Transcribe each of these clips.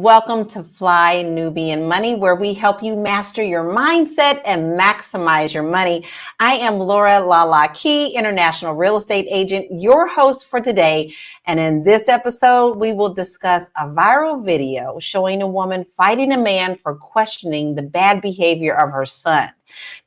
Welcome to Fly Nubian Money, where we help you master your mindset and maximize your money. I am Laura Lala Key, international real estate agent, your host for today. And in this episode, we will discuss a viral video showing a woman fighting a man for questioning the bad behavior of her son.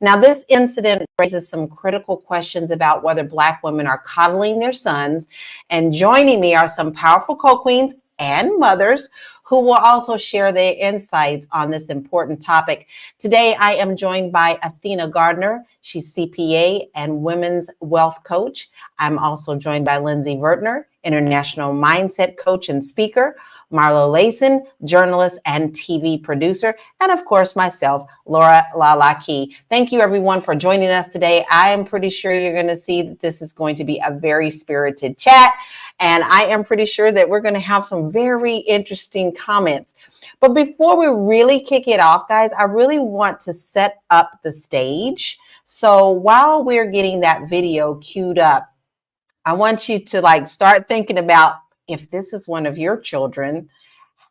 Now, this incident raises some critical questions about whether Black women are coddling their sons. And joining me are some powerful co-queens and mothers who will also share their insights on this important topic. Today, I am joined by Athena Gardner. She's CPA and women's wealth coach. I'm also joined by Lindsay Vertner, international mindset coach and speaker, Marlo Layson, journalist and TV producer, and of course myself, Laura Lalaki. Thank you everyone for joining us today. I am pretty sure you're going to see that this is going to be a very spirited chat, and I am pretty sure that we're going to have some very interesting comments. But before we really kick it off, guys, I really want to set up the stage. So while we're getting that video queued up, I want you to start thinking about, if this is one of your children,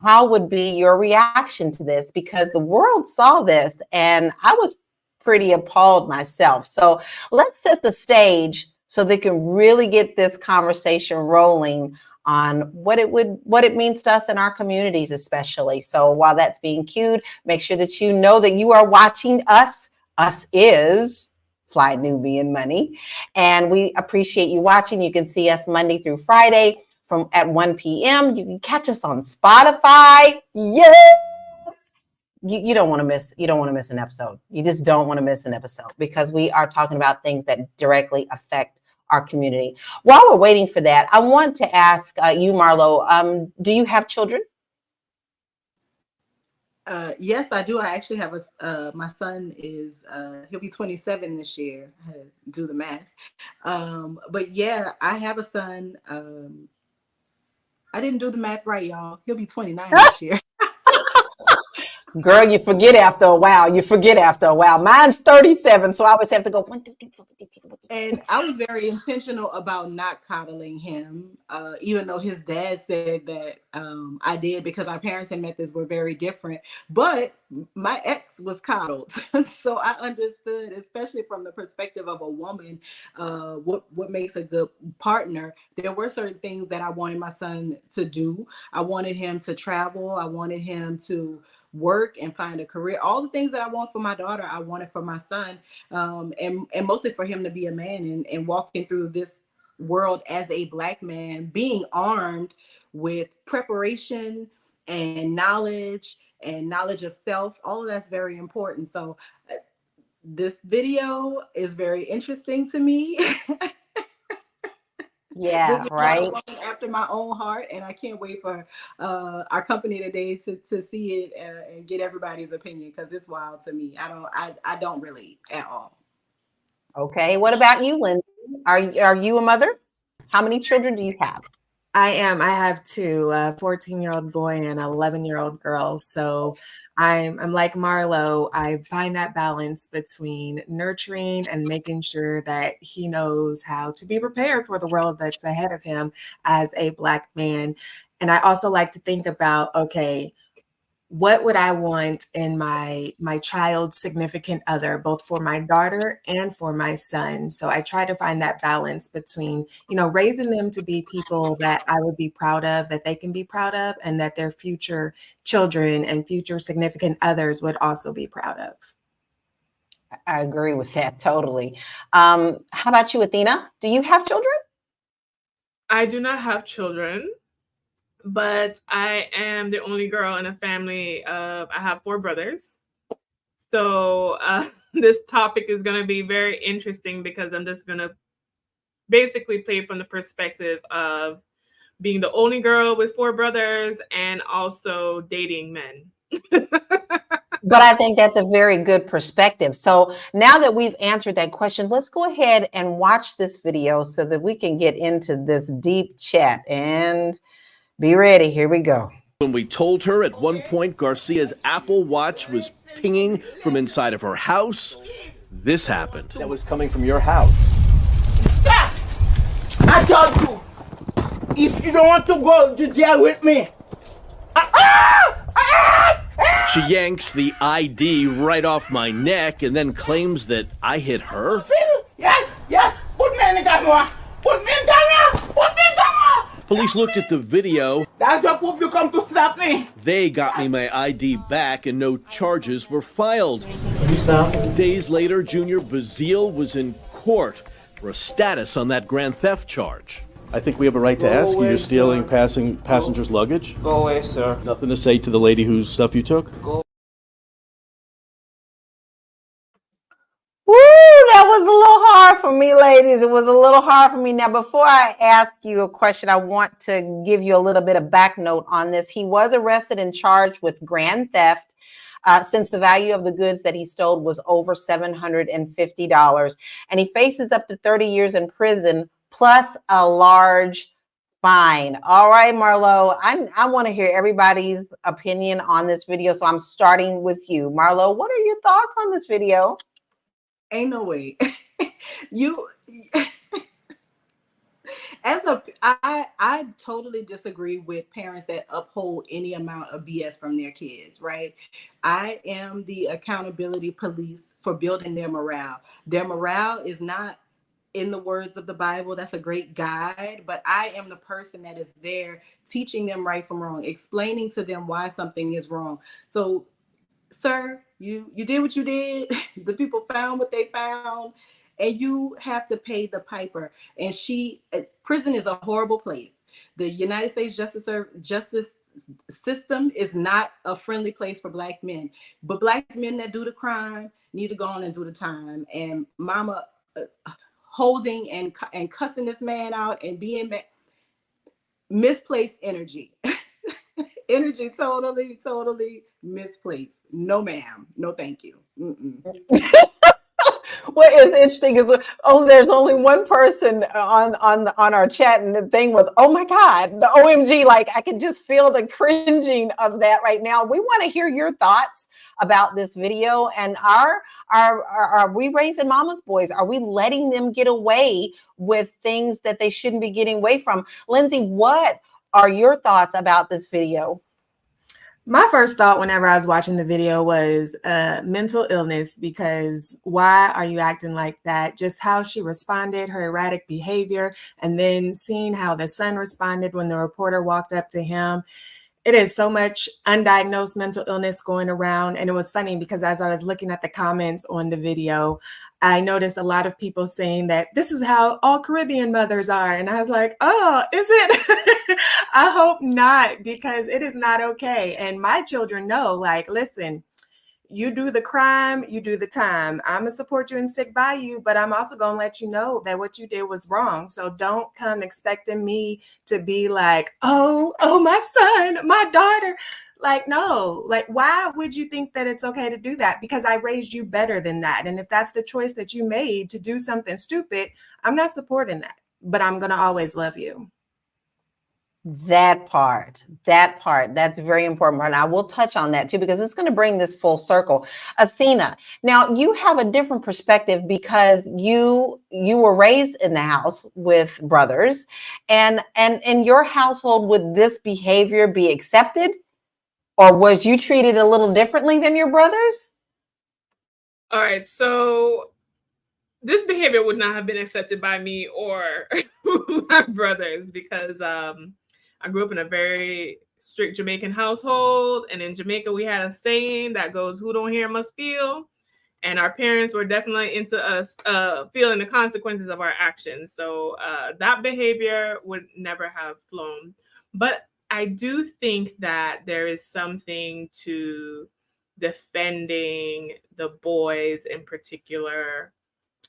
how would be your reaction to this? Because the world saw this and I was pretty appalled myself. So let's set the stage so they can really get this conversation rolling on what it means to us in our communities, especially. So while that's being queued, make sure that you know that you are watching us. Us is Fly Nubian Money. And we appreciate you watching. You can see us Monday through Friday at 1 p.m. You can catch us on Spotify. Yeah. You don't want to miss an episode. You just don't want to miss an episode because we are talking about things that directly affect our community. While we're waiting for that, I want to ask you, Marlo, do you have children? Yes, I do. I actually have my son is, he'll be 27 this year. I had to do the math. But yeah, I have a son. I didn't do the math right, y'all. He'll be 29 this year. Girl, you forget after a while. Mine's 37, so I always have to go 1, 2, 3, 4, 5, 6, 7, 8. And I was very intentional about not coddling him, even though his dad said that I did, because our parenting methods were very different. But my ex was coddled. So I understood, especially from the perspective of a woman, what makes a good partner. There were certain things that I wanted my son to do. I wanted him to travel. I wanted him to work and find a career. All the things that I want for my daughter, I wanted for my son, and mostly for him to be a man and walking through this world as a Black man, being armed with preparation and knowledge of self. All of that's very important. So this video is very interesting to me. Yeah, this is right. After my own heart, and I can't wait for our company today to see it and get everybody's opinion, because it's wild to me. I don't relate at all. Okay, what about you, Lindsay? Are you a mother? How many children do you have? I am. I have two, a 14-year-old boy and an 11-year-old girl. So I'm like Marlo. I find that balance between nurturing and making sure that he knows how to be prepared for the world that's ahead of him as a Black man. And I also like to think about, okay, what would I want in my child's significant other, both for my daughter and for my son? So I try to find that balance between, raising them to be people that I would be proud of, that they can be proud of, and that their future children and future significant others would also be proud of. I agree with that totally. How about you, Athena? Do you have children? I do not have children, but I am the only girl in a family of, I have 4 brothers. So this topic is going to be very interesting because I'm just going to basically play from the perspective of being the only girl with 4 brothers and also dating men. But I think that's a very good perspective. So now that we've answered that question, let's go ahead and watch this video so that we can get into this deep chat. And be ready. Here we go. When we told her at one point Garcia's Apple Watch was pinging from inside of her house, this happened. That was coming from your house. Stop! I told you, if you don't want to go to jail with me, She yanks the ID right off my neck and then claims that I hit her. Yes, yes. Put me in the camera. Put me in the camera. Put me in the camera. Police looked at the video. That's your proof you come to slap me. They got me my ID back and no charges were filed. Days later, Junior Bazile was in court for a status on that grand theft charge. I think we have a right to ask you. You're stealing passengers' luggage? Go away, sir. Nothing to say to the lady whose stuff you took? Woo, that was a little hard for me, ladies. It was a little hard for me. Now, before I ask you a question, I want to give you a little bit of back note on this. He was arrested and charged with grand theft since the value of the goods that he stole was over $750. And he faces up to 30 years in prison plus a large fine. All right, Marlo, I want to hear everybody's opinion on this video. So I'm starting with you. Marlo, what are your thoughts on this video? Ain't no way. I totally disagree with parents that uphold any amount of BS from their kids, right? I am the accountability police for building their morale. Their morale is not in the words of the Bible. That's a great guide, but I am the person that is there teaching them right from wrong, explaining to them why something is wrong. So, sir, you did what you did. The people found what they found, and you have to pay the piper. And prison is a horrible place. The United States justice system is not a friendly place for Black men. But Black men that do the crime need to go on and do the time. And mama holding and cussing this man out and being misplaced energy. Energy totally misplaced. No, ma'am. No, thank you. What is interesting is there's only one person on our chat, and the thing was, oh my God, the OMG, like I could just feel the cringing of that right now. We want to hear your thoughts about this video, and are we raising mama's boys? Are we letting them get away with things that they shouldn't be getting away from? Lindsay, what are your thoughts about this video? My first thought whenever I was watching the video was mental illness, because why are you acting like that? Just how she responded, her erratic behavior, and then seeing how the son responded when the reporter walked up to him. It is so much undiagnosed mental illness going around. And it was funny because as I was looking at the comments on the video, I noticed a lot of people saying that this is how all Caribbean mothers are. And I was like, oh, is it? I hope not, because it is not okay. And my children know, like, listen, you do the crime, you do the time. I'm going to support you and stick by you, but I'm also going to let you know that what you did was wrong. So don't come expecting me to be like, oh, my son, my daughter. Like, no, like, why would you think that it's okay to do that? Because I raised you better than that. And if that's the choice that you made to do something stupid, I'm not supporting that, but I'm going to always love you. That part, that's very important. And I will touch on that too, because it's going to bring this full circle. Athena, now you have a different perspective because you were raised in the house with brothers, and in your household, would this behavior be accepted, or was you treated a little differently than your brothers? All right, so this behavior would not have been accepted by me or my brothers, because I grew up in a very strict Jamaican household. And in Jamaica, we had a saying that goes, who don't hear must feel. And our parents were definitely into us feeling the consequences of our actions. So that behavior would never have flown. But I do think that there is something to defending the boys in particular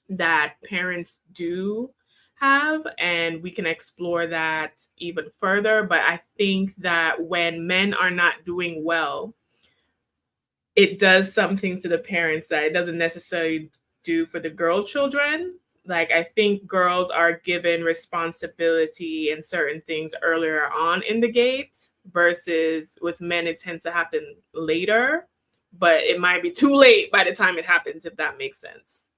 that parents do have, and we can explore that even further. But I think that when men are not doing well, it does something to the parents that it doesn't necessarily do for the girl children. Like, I think girls are given responsibility in certain things earlier on in the gate, versus with men, it tends to happen later, but it might be too late by the time it happens, if that makes sense.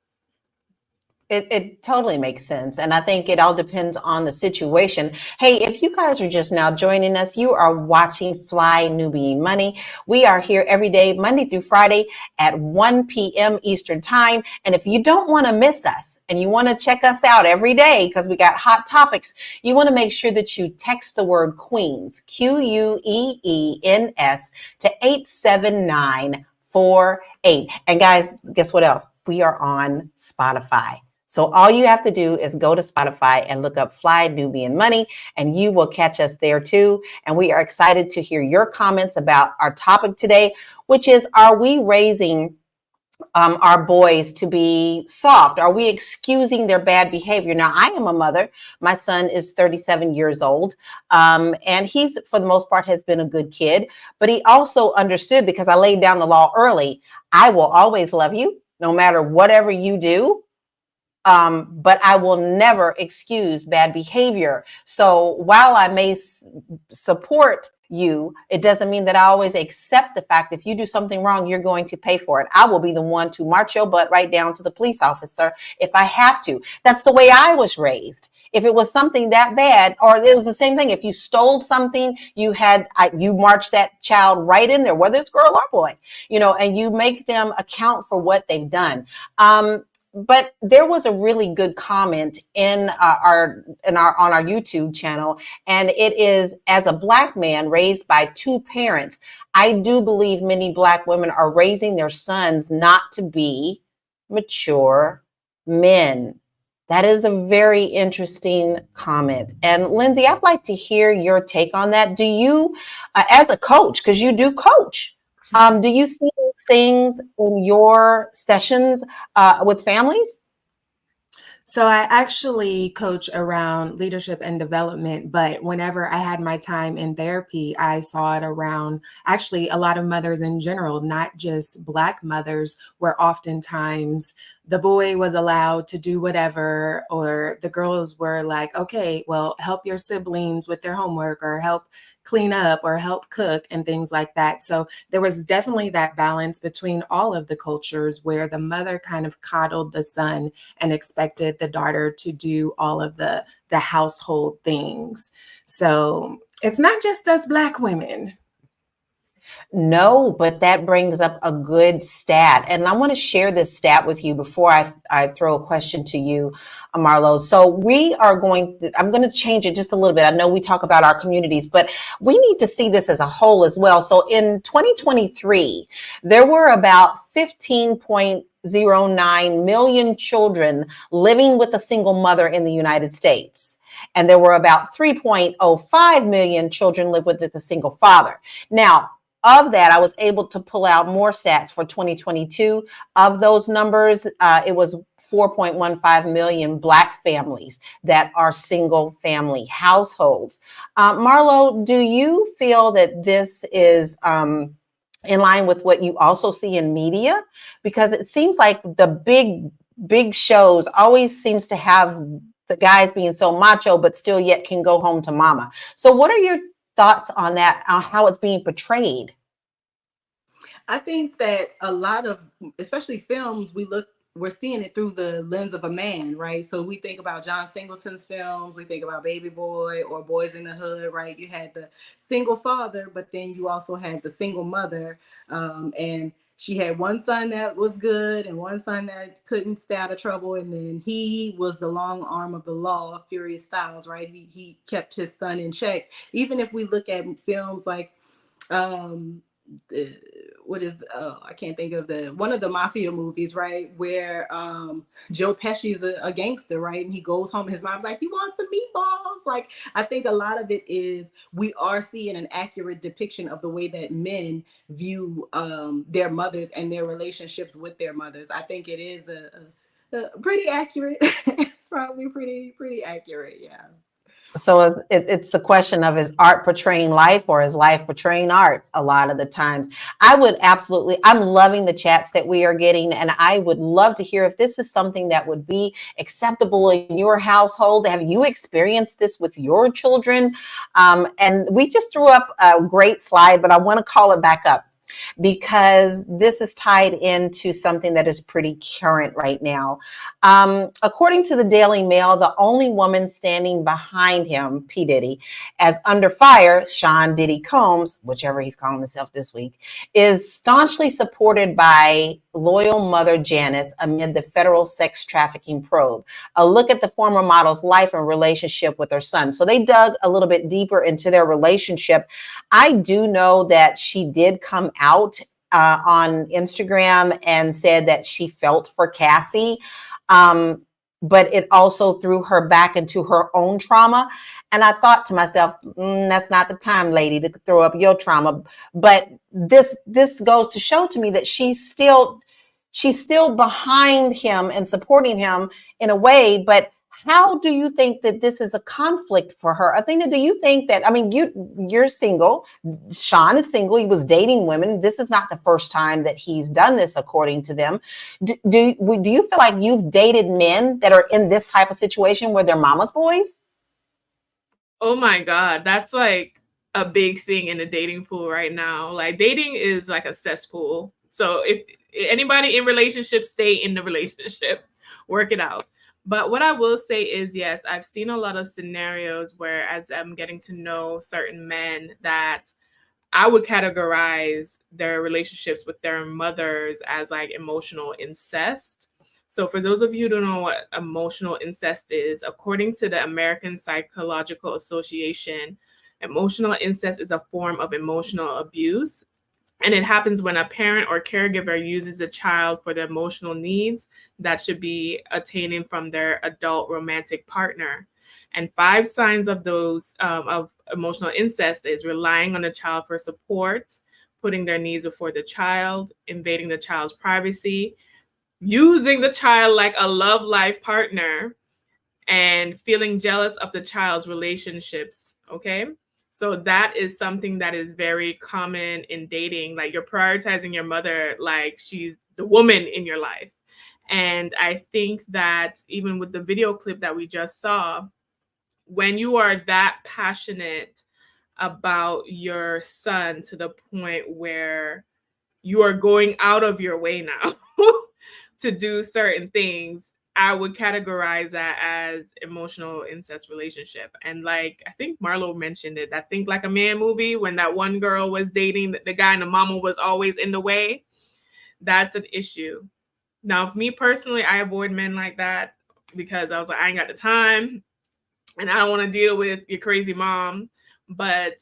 It totally makes sense. And I think it all depends on the situation. Hey, if you guys are just now joining us, you are watching Fly Nubian Money. We are here every day, Monday through Friday at 1 p.m. Eastern Time. And if you don't want to miss us and you want to check us out every day because we got hot topics, you want to make sure that you text the word Queens, QUEENS, to 87948. And guys, guess what else? We are on Spotify. So all you have to do is go to Spotify and look up Fly Nubian Money, and you will catch us there too. And we are excited to hear your comments about our topic today, which is, are we raising our boys to be soft? Are we excusing their bad behavior? Now, I am a mother. My son is 37 years old. And he's, for the most part, has been a good kid. But he also understood, because I laid down the law early, I will always love you no matter whatever you do. But I will never excuse bad behavior. So while I may support you, it doesn't mean that I always accept the fact if you do something wrong, you're going to pay for it. I will be the one to march your butt right down to the police officer if I have to. That's the way I was raised. If it was something that bad, or it was the same thing, if you stole something, you marched that child right in there, whether it's girl or boy, and you make them account for what they've done. But there was a really good comment on our YouTube channel, and it is, as a Black man raised by two parents, I do believe many Black women are raising their sons not to be mature men. That is a very interesting comment. And Lindsay, I'd like to hear your take on that. Do you, as a coach, because you do coach, do you see things in your sessions with families? So I actually coach around leadership and development, but whenever I had my time in therapy, I saw it around actually a lot of mothers in general, not just Black mothers, where oftentimes the boy was allowed to do whatever, or the girls were like, okay, well, help your siblings with their homework, or help clean up, or help cook, and things like that. So there was definitely that balance between all of the cultures where the mother kind of coddled the son and expected the daughter to do all of the household things. So it's not just us Black women. No, but that brings up a good stat. And I want to share this stat with you before I throw a question to you, Marlo. So I'm going to change it just a little bit. I know we talk about our communities, but we need to see this as a whole as well. So in 2023, there were about 15.09 million children living with a single mother in the United States. And there were about 3.05 million children live with a single father. Now, of that, I was able to pull out more stats for 2022. Of those numbers, it was 4.15 million Black families that are single family households. Marlo, do you feel that this is in line with what you also see in media? Because it seems like the big shows always seems to have the guys being so macho, but still yet can go home to mama. So what are your thoughts on that, on how it's being portrayed? I think that a lot of, especially films, we're seeing it through the lens of a man, right? So we think about John Singleton's films, we think about Baby Boy or Boys in the Hood, right? You had the single father, but then you also had the single mother, and she had one son that was good and one son that couldn't stay out of trouble. And then he was the long arm of the law, Furious Styles, right? He kept his son in check. Even if we look at films like, I can't think of one of the mafia movies, right? Where Joe Pesci's a gangster, right? And he goes home and his mom's like, he wants some meatballs. Like, I think a lot of it is we are seeing an accurate depiction of the way that men view their mothers and their relationships with their mothers. I think it is a pretty accurate. It's probably pretty accurate, yeah. So it's the question of, is art portraying life or is life portraying art a lot of the times? I'm loving the chats that we are getting, and I would love to hear if this is something that would be acceptable in your household. Have you experienced this with your children? And we just threw up a great slide, but I want to call it back up. because this is tied into something that is pretty current right now. According to the Daily Mail, the only woman standing behind him, P. Diddy, as under fire, Sean Diddy Combs, whichever he's calling himself this week, is staunchly supported by loyal mother Janice amid the federal sex trafficking probe. A look at the former model's life and relationship with her son. So they dug a little bit deeper into their relationship. I do know that she did come out on Instagram and said that she felt for Cassie, but it also threw her back into her own trauma. And I thought to myself, that's not the time, lady, to throw up your trauma. But this goes to show to me that she's still behind him and supporting him in a way. But how do you think that this is a conflict for her? Athena, do you think that, I mean, you're single, Sean is single, he was dating women. This is not the first time that he's done this, according to them. Do you feel like you've dated men that are in this type of situation where they're mama's boys? Oh my God, that's like a big thing in the dating pool right now. Like, dating is like a cesspool. So if anybody in relationships, stay in the relationship, work it out. But what I will say is, yes, I've seen a lot of scenarios where, as I'm getting to know certain men, that I would categorize their relationships with their mothers as like emotional incest. So for those of you who don't know what emotional incest is, according to the American Psychological Association, emotional incest is a form of emotional abuse. And it happens when a parent or caregiver uses a child for the emotional needs that should be attaining from their adult romantic partner. And 5 signs of those of emotional incest is relying on the child for support, putting their needs before the child, invading the child's privacy, using the child like a love life partner, and feeling jealous of the child's relationships. Okay. So that is something that is very common in dating. Like, you're prioritizing your mother like she's the woman in your life. And I think that even with the video clip that we just saw, when you are that passionate about your son to the point where you are going out of your way now to do certain things, I would categorize that as emotional incest relationship. And like, I think Marlo mentioned it, that Think Like a Man movie, when that one girl was dating the guy and the mama was always in the way, that's an issue. Now, for me personally, I avoid men like that because I was like, I ain't got the time and I don't want to deal with your crazy mom. But,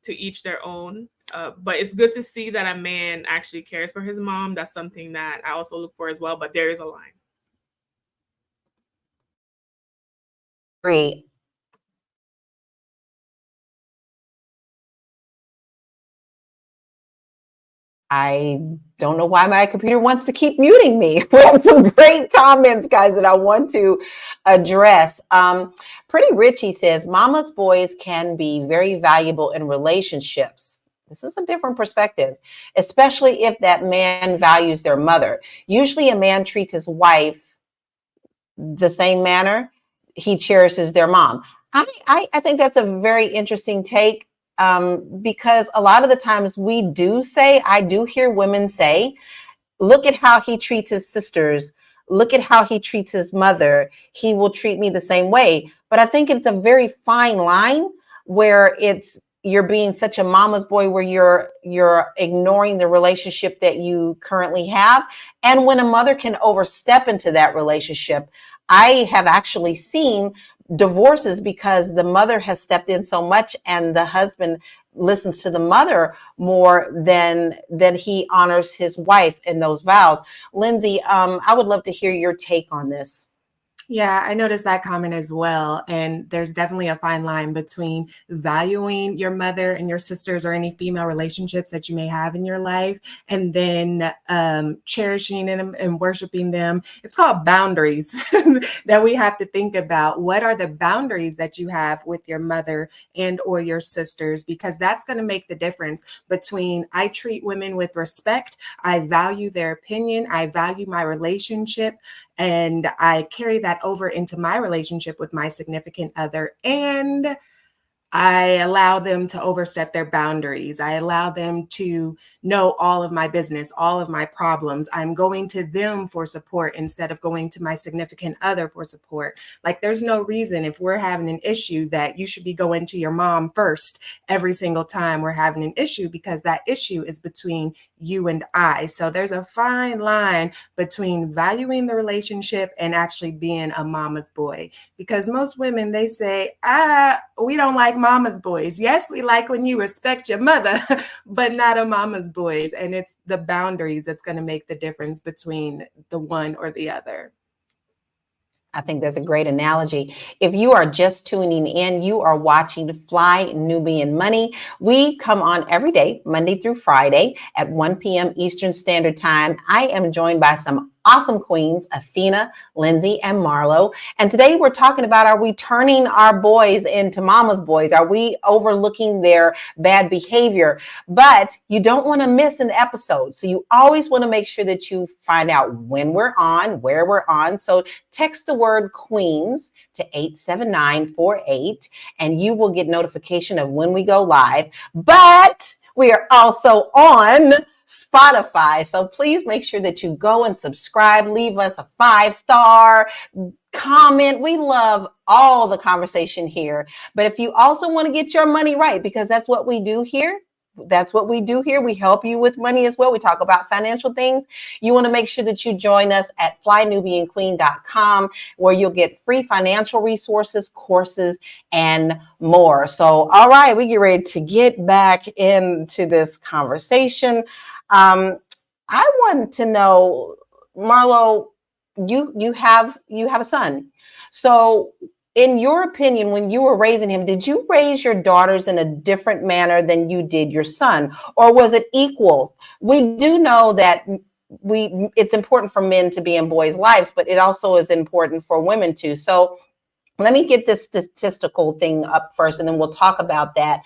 to each their own. But it's good to see that a man actually cares for his mom. That's something that I also look for as well. But there is a line. Agree. I don't know why my computer wants to keep muting me. We have some great comments, guys, that I want to address. Pretty Richie says, mama's boys can be very valuable in relationships. This is a different perspective, especially if that man values their mother. Usually a man treats his wife the same manner he cherishes their mom. I think that's a very interesting take. Because a lot of the times I do hear women say, look at how he treats his sisters. Look at how he treats his mother. He will treat me the same way. But I think it's a very fine line where you're being such a mama's boy where you're ignoring the relationship that you currently have. And when a mother can overstep into that relationship, I have actually seen divorces because the mother has stepped in so much and the husband listens to the mother more than he honors his wife in those vows. Lindsay, I would love to hear your take on this. Yeah, I noticed that comment as well. And there's definitely a fine line between valuing your mother and your sisters or any female relationships that you may have in your life, and then cherishing them and worshiping them. It's called boundaries that we have to think about. What are the boundaries that you have with your mother and or your sisters? Because that's going to make the difference between I treat women with respect, I value their opinion, I value my relationship, and I carry that over into my relationship with my significant other. And I allow them to overstep their boundaries. I allow them to know all of my business, all of my problems. I'm going to them for support instead of going to my significant other for support. Like, there's no reason, if we're having an issue, that you should be going to your mom first every single time we're having an issue, because that issue is between you and I. So there's a fine line between valuing the relationship and actually being a mama's boy. Because most women, they say, we don't like mama's boys. Yes, we like when you respect your mother, but not a mama's boys. And it's the boundaries that's going to make the difference between the one or the other. I think that's a great analogy. If you are just tuning in, you are watching Fly Nubian Money. We come on every day, Monday through Friday at 1 p.m. Eastern Standard Time. I am joined by some awesome queens, Athena, Lindsay, and Marlo. And today we're talking about, are we turning our boys into mama's boys? Are we overlooking their bad behavior? But you don't want to miss an episode. So you always want to make sure that you find out when we're on, where we're on. So text the word Queens to 87948 and you will get notification of when we go live. But we are also on Spotify. So please make sure that you go and subscribe, leave us a 5-star comment. We love all the conversation here. But if you also want to get your money right, because that's what we do here. We help you with money as well. We talk about financial things. You want to make sure that you join us at flynubianqueen.com, where you'll get free financial resources, courses, and more. So, all right, we get ready to get back into this conversation. I want to know, Marlo, you have a son. So, in your opinion, when you were raising him, did you raise your daughters in a different manner than you did your son, or was it equal? We do know that it's important for men to be in boys' lives, but it also is important for women too. So let me get this statistical thing up first, and then we'll talk about that.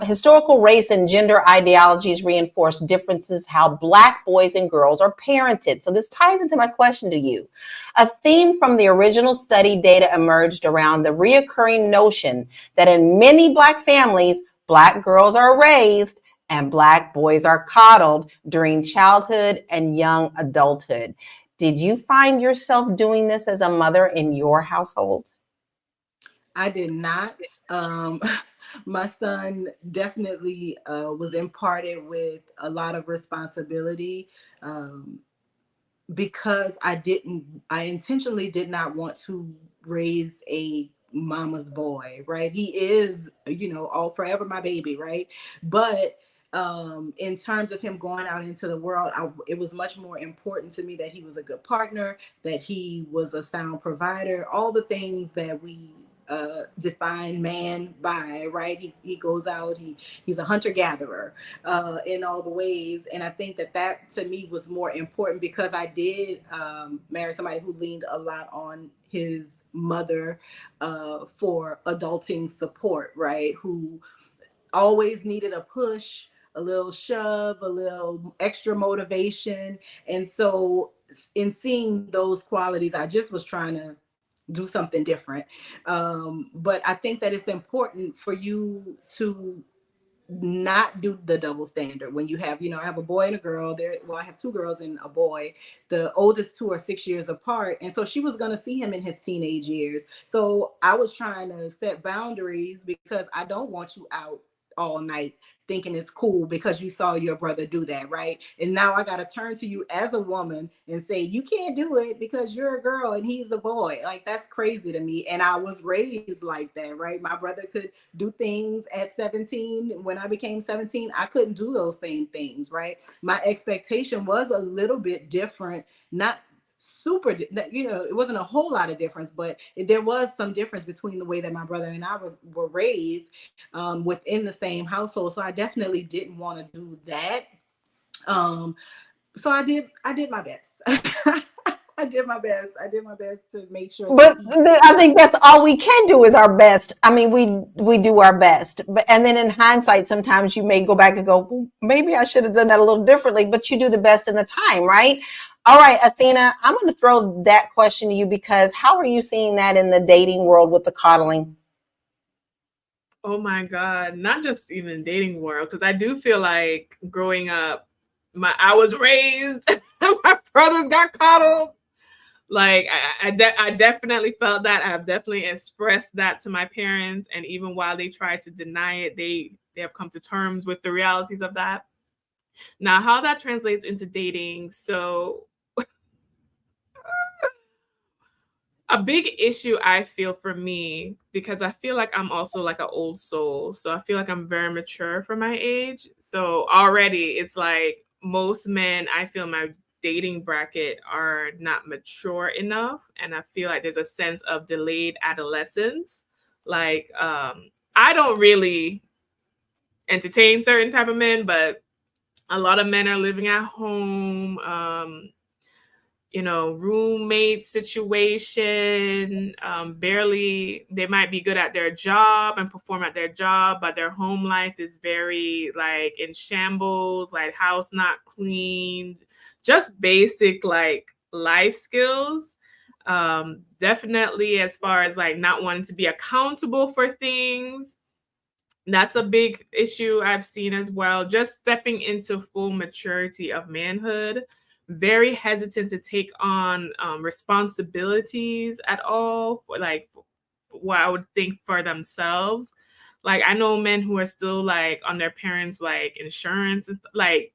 Historical race and gender ideologies reinforce differences how Black boys and girls are parented. So this ties into my question to you. A theme from the original study data emerged around the reoccurring notion that in many Black families, Black girls are raised and Black boys are coddled during childhood and young adulthood. Did you find yourself doing this as a mother in your household? I did not. My son definitely was imparted with a lot of responsibility because I intentionally did not want to raise a mama's boy, right? He is, all forever my baby, right? But in terms of him going out into the world, it was much more important to me that he was a good partner, that he was a sound provider, all the things that we define man by, right? He goes out, he's a hunter-gatherer in all the ways. And I think that to me was more important because I did marry somebody who leaned a lot on his mother for adulting support, right? Who always needed a push, a little shove, a little extra motivation. And so in seeing those qualities, I just was trying to do something different. But I think that it's important for you to not do the double standard when you have, I have a boy and a girl there. Well, I have 2 girls and a boy. The oldest 2 are 6 years apart. And so she was going to see him in his teenage years. So I was trying to set boundaries because I don't want you out all night thinking it's cool because you saw your brother do that, right? And now I got to turn to you as a woman and say, you can't do it because you're a girl and he's a boy. Like, that's crazy to me. And I was raised like that, right? My brother could do things at 17. When I became 17, I couldn't do those same things, right? My expectation was a little bit different, not super, it wasn't a whole lot of difference, but there was some difference between the way that my brother and I were raised within the same household. So I definitely didn't want to do that. So I did my best. I did my best to make sure. But I think that's all we can do is our best. I mean, we do our best, and then in hindsight, sometimes you may go back and go, well, maybe I should have done that a little differently. But you do the best in the time, right? All right, Athena, I'm going to throw that question to you because how are you seeing that in the dating world with the coddling? Oh my God. Not just even dating world, because I do feel like growing up, I was raised, my brothers got coddled. Like I definitely felt that. I've definitely expressed that to my parents, and even while they try to deny it, they have come to terms with the realities of that. Now, how that translates into dating, so a big issue I feel for me, because I feel like I'm also like an old soul. So I feel like I'm very mature for my age. So already it's like most men, I feel my dating bracket are not mature enough. And I feel like there's a sense of delayed adolescence. Like I don't really entertain certain type of men, but a lot of men are living at home. Roommate situation, barely, they might be good at their job and perform at their job, but their home life is very like in shambles, like house not cleaned, just basic like life skills. Definitely as far as like not wanting to be accountable for things. That's a big issue I've seen as well. Just stepping into full maturity of manhood, very hesitant to take on responsibilities at all, for like what I would think for themselves. Like I know men who are still like on their parents' like insurance and like,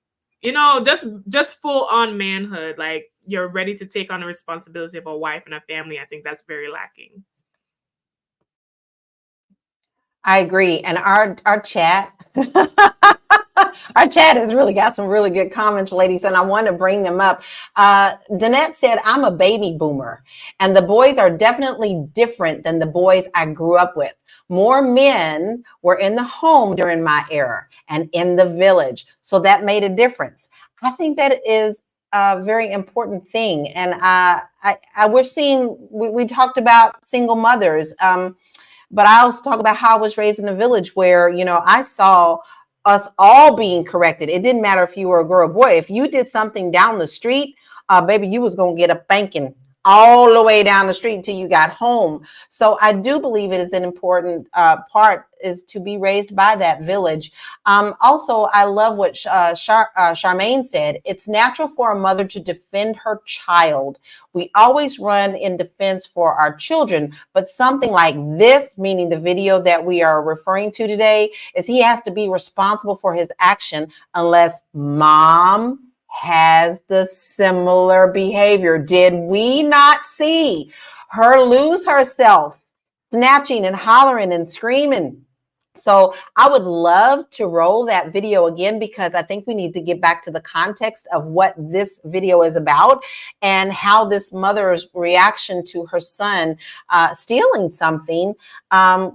just full on manhood. Like you're ready to take on the responsibility of a wife and a family. I think that's very lacking. I agree. And our chat, our chat has really got some really good comments, ladies, and I want to bring them up. Danette said, I'm a baby boomer, and the boys are definitely different than the boys I grew up with. More men were in the home during my era and in the village, so that made a difference. I think that is a very important thing. And we're seeing, we talked about single mothers. But I also talk about how I was raised in a village where, I saw us all being corrected. It didn't matter if you were a girl or boy. If you did something down the street, baby, you was going to get a spanking all the way down the street until you got home. So I do believe it is an important part is to be raised by that village. Also, I love what Charmaine said. It's natural for a mother to defend her child. We always run in defense for our children, but something like this, meaning the video that we are referring to today, is he has to be responsible for his action unless mom has the similar behavior. Did we not see her lose herself, snatching and hollering and screaming? So I would love to roll that video again, because I think we need to get back to the context of what this video is about and how this mother's reaction to her son stealing something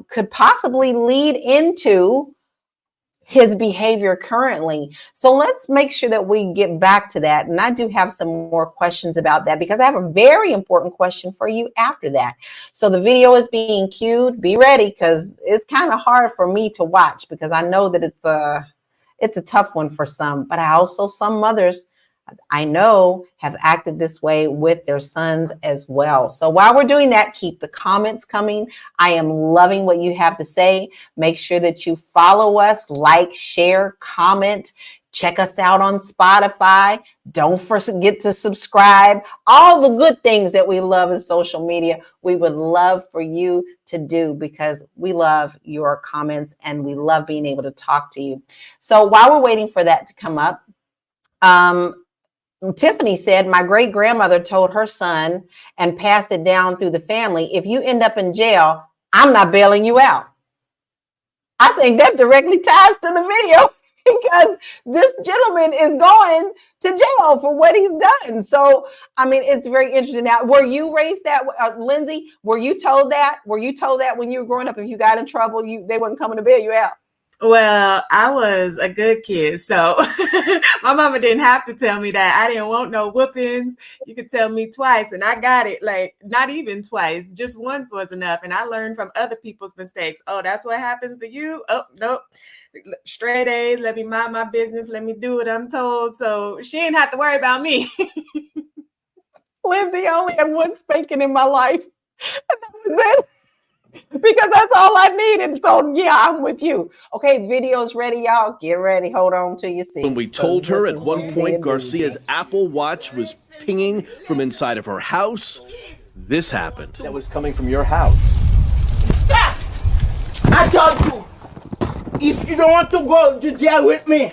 could possibly lead into his behavior currently. So let's make sure that we get back to that. And I do have some more questions about that, because I have a very important question for you after that. So the video is being queued. Be ready, because it's kind of hard for me to watch, because I know that it's a tough one for some, but some mothers I know have acted this way with their sons as well. So while we're doing that, keep the comments coming. I am loving what you have to say. Make sure that you follow us, like, share, comment. Check us out on Spotify. Don't forget to subscribe. All the good things that we love in social media, we would love for you to do, because we love your comments and we love being able to talk to you. So while we're waiting for that to come up, Tiffany said, my great grandmother told her son and passed it down through the family, if you end up in jail, I'm not bailing you out. I think that directly ties to the video, because this gentleman is going to jail for what he's done. So, I mean, it's very interesting. Now, were you raised that, Lindsay? Were you told that? Were you told that when you were growing up, if you got in trouble, they wasn't coming to bail you out? Well, I was a good kid, so my mama didn't have to tell me that. I didn't want no whoopings. You could tell me twice, and I got it. Like, not even twice, just once was enough. And I learned from other people's mistakes. Oh, that's what happens to you? Oh, nope. Straight A's, let me mind my business. Let me do what I'm told. So she didn't have to worry about me. Lindsay, I only had one spanking in my life. And that was it. because that's all I needed. So yeah, I'm with you. Okay, video's ready, y'all. Get ready. Hold on to your seats. When we told her at one point Garcia's Apple Watch was pinging from inside of her house, this happened. That was coming from your house. Stop! I told you, if you don't want to go to jail with me.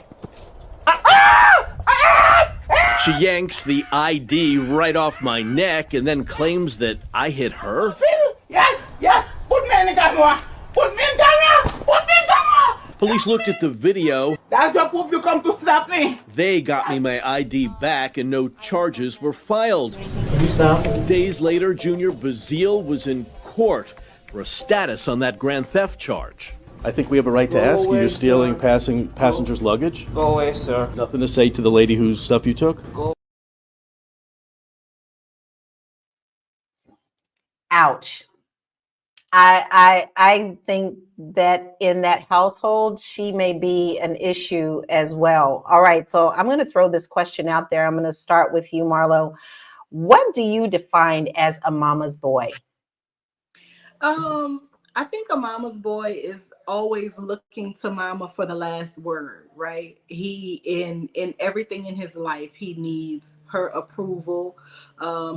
She yanks the ID right off my neck and then claims that I hit her. Yes, yes, put me in the camera. Put me in camera. Put me in camera. Police looked at the video. That's the proof you come to slap me. They got me my ID back and no charges were filed. Days later, Junior Bazile was in court for a status on that grand theft charge. I think we have a right to ask you. You're stealing passengers' luggage? Go away, sir. Nothing to say to the lady whose stuff you took? Ouch. I think that in that household, she may be an issue as well. All right, so I'm going to throw this question out there. I'm going to start with you, Marlo. What do you define as a mama's boy? I think a mama's boy is always looking to mama for the last word, right? He in everything in his life, he needs her approval.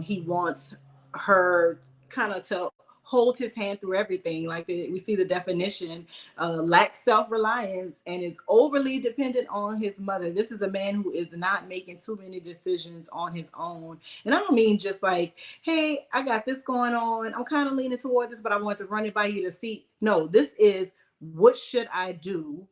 He wants her kind of to hold his hand through everything. Like we see the definition, lacks self-reliance and is overly dependent on his mother. This is a man who is not making too many decisions on his own. And I don't mean just like, hey, I got this going on, I'm kind of leaning toward this, but I want to run it by you to see. No, this is, what should I do?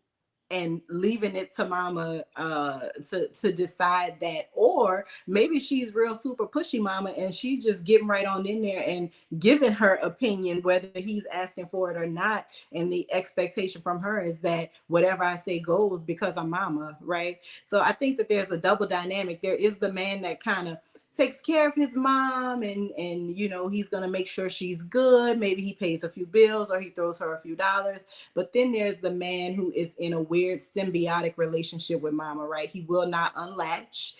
And leaving it to mama to decide that. Or maybe she's real super pushy mama and she just getting right on in there and giving her opinion whether he's asking for it or not, and the expectation from her is that whatever I say goes because I'm mama, right? So I think that there's a double dynamic. There is the man that kind of takes care of his mom and you know, he's going to make sure she's good. Maybe he pays a few bills or he throws her a few dollars. But then there's the man who is in a weird symbiotic relationship with mama, right? He will not unlatch.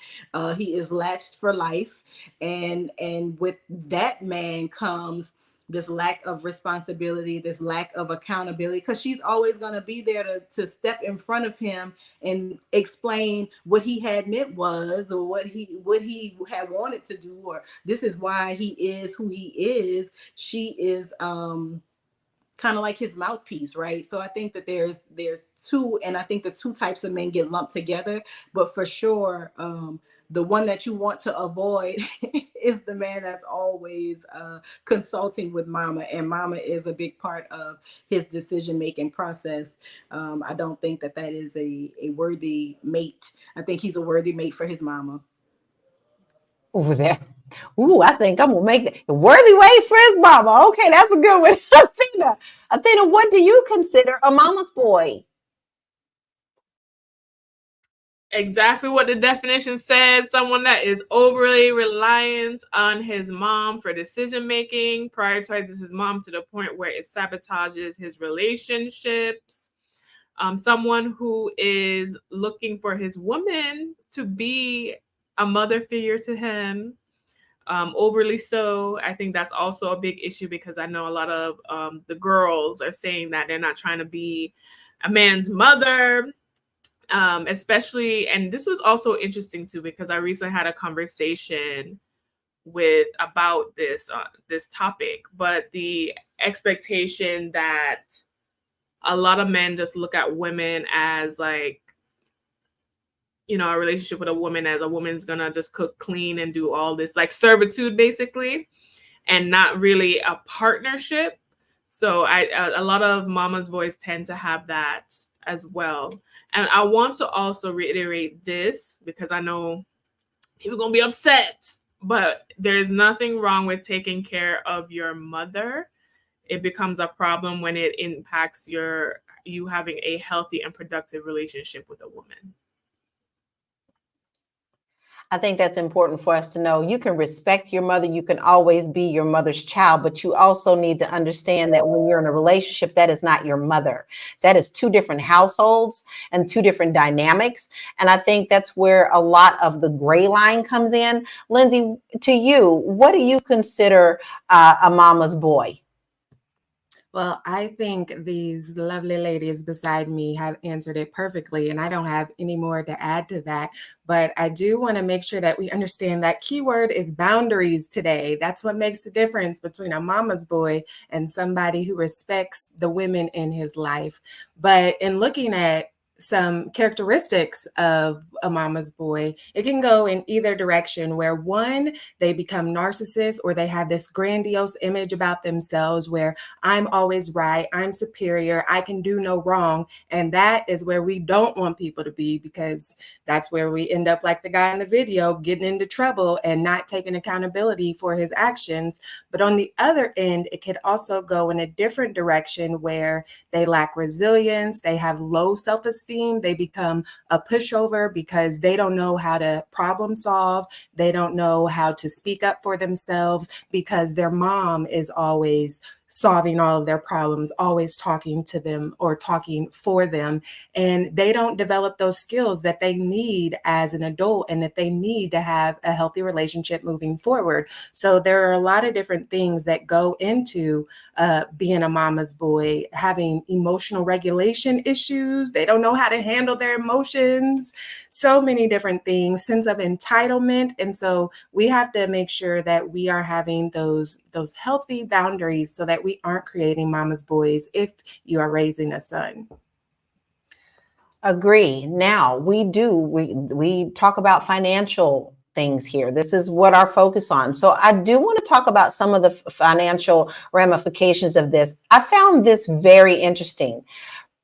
He is latched for life. And with that man comes this lack of responsibility, this lack of accountability, because she's always going to be there to step in front of him and explain what he had meant was, or what he had wanted to do, or this is why he is who he is. She is kind of like his mouthpiece, right? So I think that there's two, and I think the two types of men get lumped together, but for sure, the one that you want to avoid is the man that's always consulting with mama, and mama is a big part of his decision-making process. I don't think that is a worthy mate. I think he's a worthy mate for his mama. I think I'm gonna make the worthy way for his mama. Okay, that's a good one. Athena, what do you consider a mama's boy? Exactly what the definition said. Someone that is overly reliant on his mom for decision making, prioritizes his mom to the point where it sabotages his relationships. Someone who is looking for his woman to be a mother figure to him, overly so. I think that's also a big issue, because I know a lot of the girls are saying that they're not trying to be a man's mother. Especially, and this was also interesting too, because I recently had a conversation about this topic, but the expectation that a lot of men just look at women as like, you know, a relationship with a woman as a woman's gonna just cook, clean, and do all this like servitude basically, and not really a partnership. So a lot of mama's boys tend to have that as well. And I want to also reiterate this, because I know people are going to be upset, but there's nothing wrong with taking care of your mother. It becomes a problem when it impacts you having a healthy and productive relationship with a woman. I think that's important for us to know. You can respect your mother. You can always be your mother's child, but you also need to understand that when you're in a relationship, that is not your mother. That is two different households and two different dynamics. And I think that's where a lot of the gray line comes in. Lindsay, to you, what do you consider a mama's boy? Well, I think these lovely ladies beside me have answered it perfectly, and I don't have any more to add to that. But I do want to make sure that we understand that keyword is boundaries today. That's what makes the difference between a mama's boy and somebody who respects the women in his life. But in looking at some characteristics of a mama's boy, it can go in either direction, where one, they become narcissists, or they have this grandiose image about themselves where I'm always right, I'm superior, I can do no wrong. And that is where we don't want people to be, because that's where we end up like the guy in the video, getting into trouble and not taking accountability for his actions. But on the other end, it could also go in a different direction, where they lack resilience, they have low self-esteem, they become a pushover because they don't know how to problem solve, they don't know how to speak up for themselves, because their mom is always solving all of their problems, always talking to them or talking for them. And they don't develop those skills that they need as an adult and that they need to have a healthy relationship moving forward. So there are a lot of different things that go into being a mama's boy, having emotional regulation issues. They don't know how to handle their emotions, so many different things, sense of entitlement. And so we have to make sure that we are having those healthy boundaries so that we aren't creating mama's boys if you are raising a son. Agree. Now we talk about financial things here. This is what our focus on. So I do want to talk about some of the financial ramifications of this. I found this very interesting.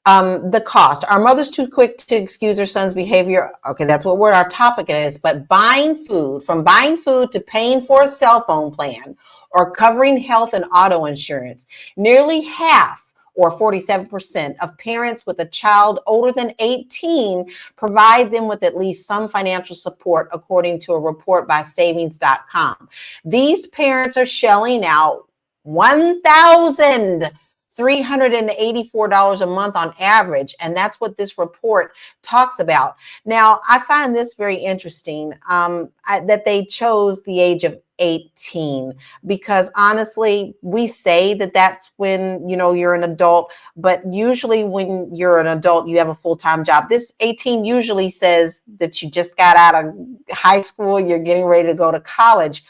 The cost. Are mothers too quick to excuse their son's behavior? Okay, that's what our topic is. But buying food to paying for a cell phone plan or covering health and auto insurance, nearly half, or 47% of parents with a child older than 18 provide them with at least some financial support, according to a report by savings.com. These parents are shelling out $1,384 a month on average. And that's what this report talks about. Now, I find this very interesting, that they chose the age of 18, because honestly, we say that that's when, you're an adult, but usually when you're an adult, you have a full-time job. This 18 usually says that you just got out of high school, you're getting ready to go to college.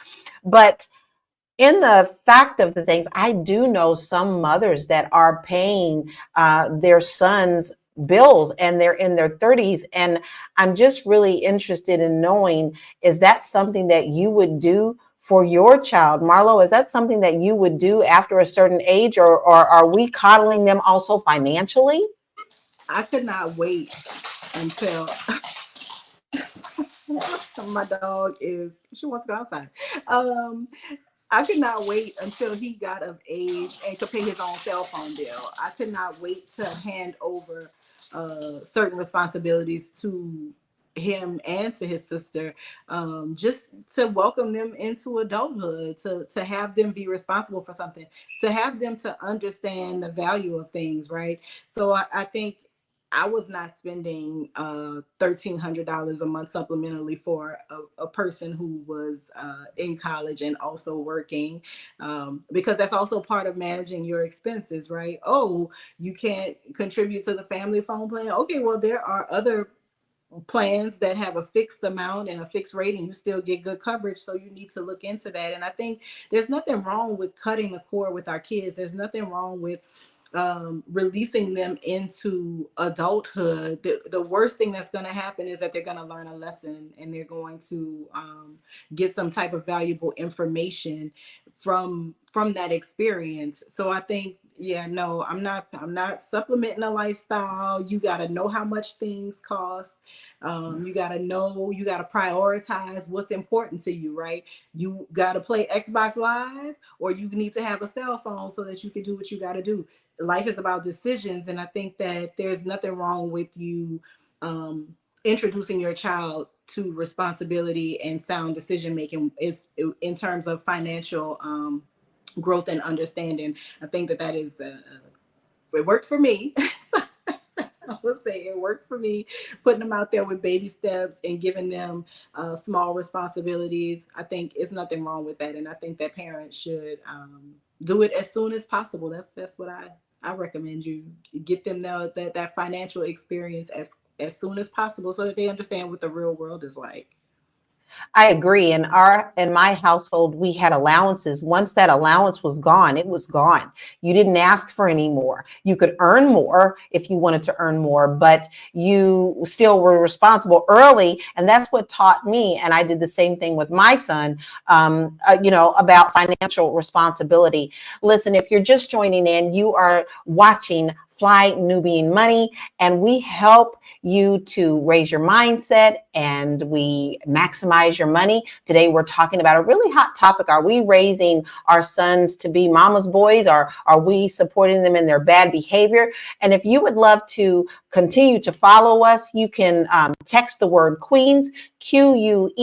But in the fact of the things, I do know some mothers that are paying their sons bills, and they're in their 30s. And I'm just really interested in knowing, is that something that you would do for your child? Marlo, is that something that you would do after a certain age, or are we coddling them also financially? I could not wait until my dog she wants to go outside. I could not wait until he got of age and could pay his own cell phone bill. I could not wait to hand over certain responsibilities to him and to his sister, just to welcome them into adulthood, to have them be responsible for something, to have them to understand the value of things, right? So I think I was not spending $1,300 a month supplementally for a person who was in college and also working, because that's also part of managing your expenses, right? Oh, you can't contribute to the family phone plan. Okay, well, there are other plans that have a fixed amount and a fixed rate, and you still get good coverage. So you need to look into that. And I think there's nothing wrong with cutting the cord with our kids. There's nothing wrong with releasing them into adulthood. The worst thing that's going to happen is that they're going to learn a lesson, and they're going to get some type of valuable information from that experience. So I think, yeah, no, I'm not supplementing a lifestyle. You got to know how much things cost. You got to prioritize what's important to you, right? You got to play Xbox Live, or you need to have a cell phone so that you can do what you got to do. Life is about decisions. And I think that there's nothing wrong with you introducing your child to responsibility and sound decision making is in terms of financial growth and understanding. I think that is it worked for me. So I would say it worked for me, putting them out there with baby steps and giving them small responsibilities. I think it's nothing wrong with that, and I think that parents should do it as soon as possible. That's what I recommend. You get them that financial experience as soon as possible so that they understand what the real world is like. I agree. In my household, we had allowances. Once that allowance was gone, it was gone. You didn't ask for any more. You could earn more if you wanted to earn more, but you still were responsible early. And that's what taught me. And I did the same thing with my son, about financial responsibility. Listen, if you're just joining in, you are watching Fly Nubian Money, and we help you to raise your mindset and we maximize your money. Today, we're talking about a really hot topic. Are we raising our sons to be mama's boys, or are we supporting them in their bad behavior? And if you would love to continue to follow us, you can text the word Queens, QUEENS,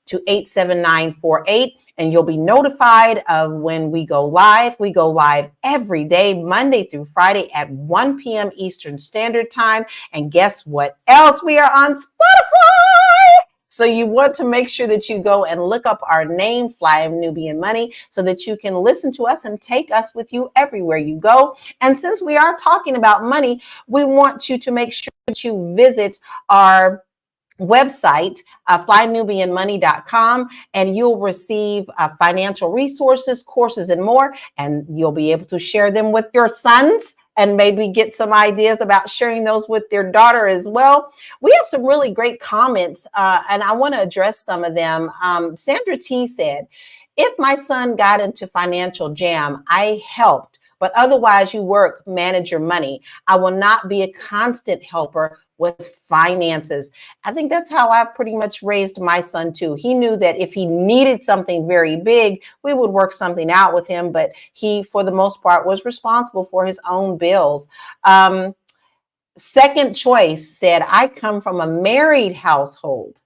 to 87948. And you'll be notified of when we go live. We go live every day, Monday through Friday at 1 p.m. Eastern Standard Time. And guess what else? We are on Spotify. So you want to make sure that you go and look up our name, Fly Nubian Money, so that you can listen to us and take us with you everywhere you go. And since we are talking about money, we want you to make sure that you visit our website, flynubianmoney.com, and you'll receive financial resources, courses, and more. And you'll be able to share them with your sons and maybe get some ideas about sharing those with their daughter as well. We have some really great comments, and I want to address some of them. Sandra T said, if my son got into financial jam, I helped, but otherwise you manage your money. I will not be a constant helper with finances. I think that's how I pretty much raised my son too. He knew that if he needed something very big, we would work something out with him, but he, for the most part, was responsible for his own bills. Second Choice said, I come from a married household.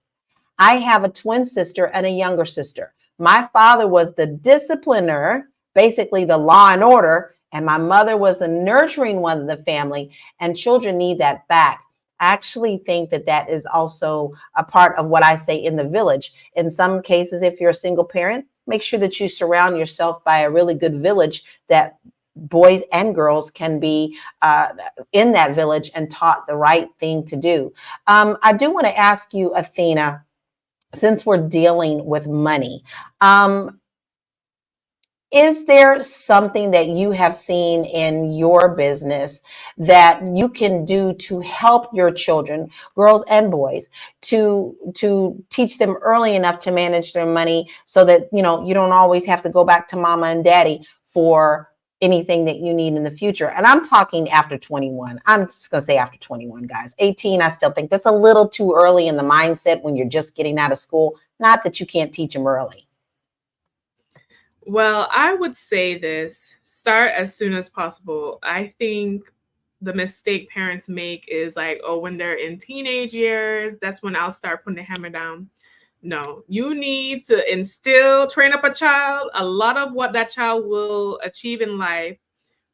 I have a twin sister and a younger sister. My father was the discipliner, basically the law and order, and my mother was the nurturing one of the family, and children need that back. I actually think that that is also a part of what I say in the village. In some cases, if you're a single parent, make sure that you surround yourself by a really good village that boys and girls can be in that village and taught the right thing to do. I do want to ask you, Athena, since we're dealing with money, is there something that you have seen in your business that you can do to help your children, girls and boys, to teach them early enough to manage their money so that, you don't always have to go back to mama and daddy for anything that you need in the future? And I'm talking after 21. I'm just going to say after 21, guys. 18, I still think that's a little too early in the mindset when you're just getting out of school. Not that you can't teach them early. Well, I would say this, start as soon as possible. I think the mistake parents make is like, oh, when they're in teenage years, that's when I'll start putting the hammer down. No, you need to train up a child. A lot of what that child will achieve in life,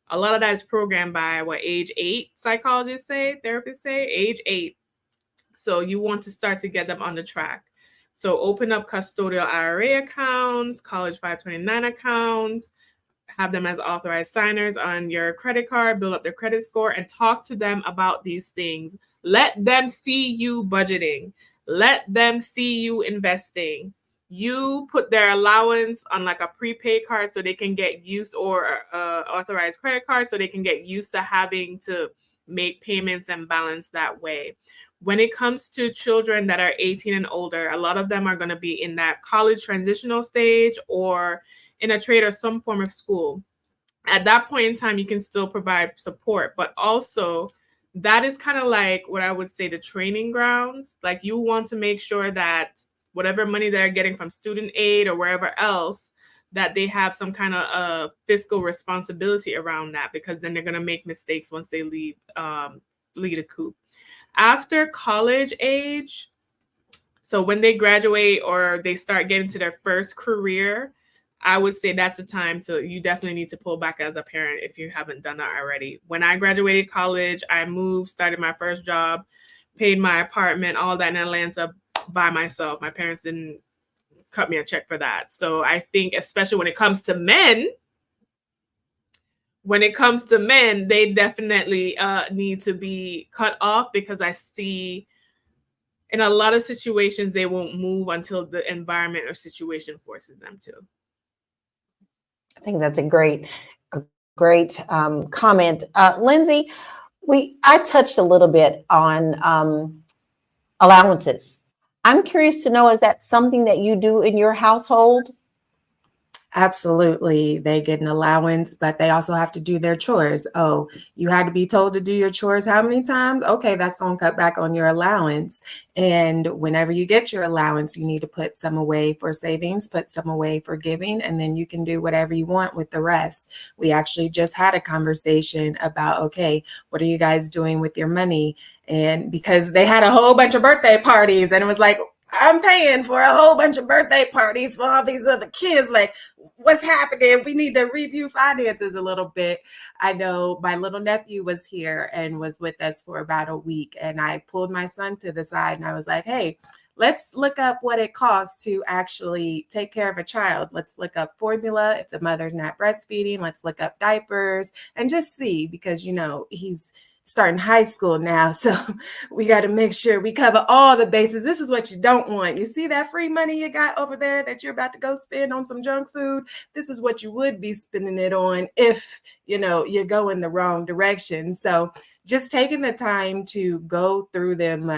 a lot of that is programmed by age 8, psychologists say, therapists say, age 8. So you want to start to get them on the track. So open up custodial IRA accounts, college 529 accounts, have them as authorized signers on your credit card, build up their credit score, and talk to them about these things. Let them see you budgeting. Let them see you investing. You put their allowance on like a prepaid card so they can get used, or authorized credit card so they can get used to having to make payments and balance that way. When it comes to children that are 18 and older, a lot of them are going to be in that college transitional stage or in a trade or some form of school. At that point in time, you can still provide support, but also that is kind of like what I would say the training grounds. Like, you want to make sure that whatever money they're getting from student aid or wherever else, that they have some kind of fiscal responsibility around that, because then they're going to make mistakes once they leave the coop. After college age, so when they graduate or they start getting to their first career, I would say that's the time you definitely need to pull back as a parent if you haven't done that already. When I graduated college, I moved, started my first job, paid my apartment, all that in Atlanta by myself. My parents didn't cut me a check for that. So I think, especially when it comes to men, they definitely need to be cut off, because I see in a lot of situations they won't move until the environment or situation forces them to. I think that's a great comment. Lindsay, I touched a little bit on allowances. I'm curious to know, is that something that you do in your household? Absolutely. They get an allowance, but they also have to do their chores. Oh, you had to be told to do your chores how many times? Okay, that's going to cut back on your allowance. And whenever you get your allowance, you need to put some away for savings, put some away for giving, and then you can do whatever you want with the rest. We actually just had a conversation about, okay, what are you guys doing with your money? And because they had a whole bunch of birthday parties, and it was like, I'm paying for a whole bunch of birthday parties for all these other kids. Like, what's happening? We need to review finances a little bit. I know my little nephew was here and was with us for about a week, and I pulled my son to the side and I was like, hey, let's look up what it costs to actually take care of a child. Let's look up formula if the mother's not breastfeeding. Let's look up diapers and just see, because, you know, he's starting high school now. So we got to make sure we cover all the bases. This is what you don't want. You see that free money you got over there that you're about to go spend on some junk food? This is what you would be spending it on if, you know, you go in the wrong direction. So just taking the time to go through them,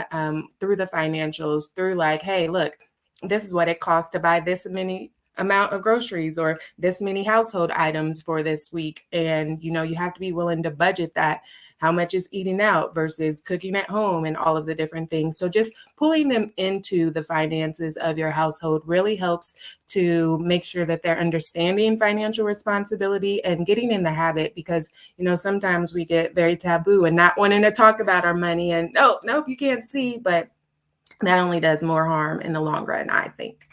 through the financials, through like, hey, look, this is what it costs to buy this many amount of groceries or this many household items for this week. And, you know, you have to be willing to budget that. How much is eating out versus cooking at home and all of the different things. So just pulling them into the finances of your household really helps to make sure that they're understanding financial responsibility and getting in the habit, because, you know, sometimes we get very taboo and not wanting to talk about our money and nope, you can't see, but that only does more harm in the long run, I think.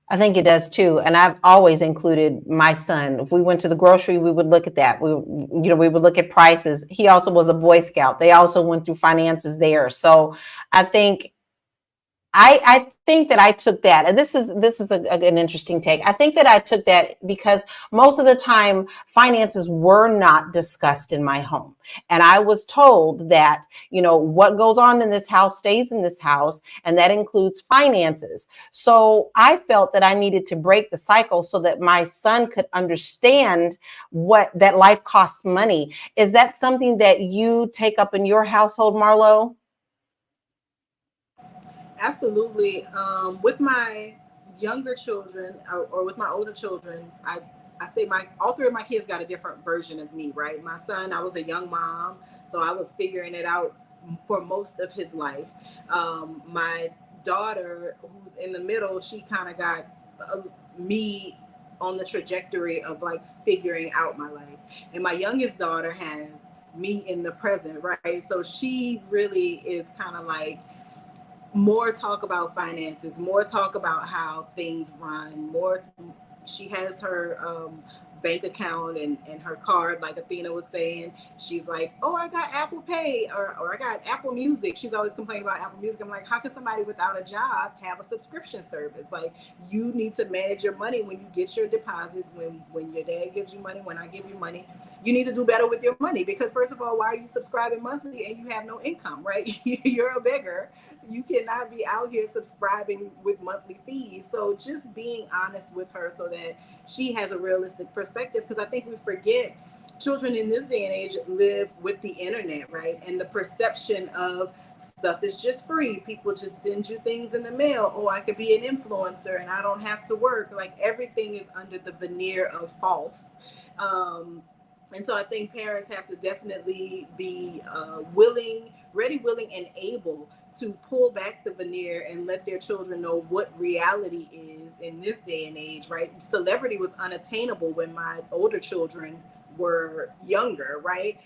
I think it does too. And I've always included my son. If we went to the grocery, we would look at that. We would look at prices. He also was a Boy Scout. They also went through finances there. So I think I think that I took that, and this is an interesting take. I think that I took that because most of the time finances were not discussed in my home. And I was told that, you know, what goes on in this house stays in this house, and that includes finances. So I felt that I needed to break the cycle so that my son could understand what that life costs money. Is that something that you take up in your household, Marlo? Absolutely. With my younger children or with my older children, I say all three of my kids got a different version of me, right? My son, I was a young mom, so I was figuring it out for most of his life. My daughter, who's in the middle, she kind of got me on the trajectory of like figuring out my life. And my youngest daughter has me in the present, right? So she really is kind of like, more talk about finances, more talk about how things run, more. She has her bank account and her card, like Athena was saying. She's like, oh, I got Apple Pay or I got Apple Music. She's always complaining about Apple Music. I'm like, how can somebody without a job have a subscription service? Like, you need to manage your money when you get your deposits, when your dad gives you money, when I give you money. You need to do better with your money, because first of all, why are you subscribing monthly and you have no income, right? You're a beggar. You cannot be out here subscribing with monthly fees. So just being honest with her so that she has a realistic perspective, because I think we forget children in this day and age live with the internet, right? And the perception of stuff is just free. People just send you things in the mail. Oh, I could be an influencer and I don't have to work. Like, everything is under the veneer of false. And so I think parents have to definitely be ready, willing, and able to pull back the veneer and let their children know what reality is in this day and age, right? Celebrity was unattainable when my older children were younger, right?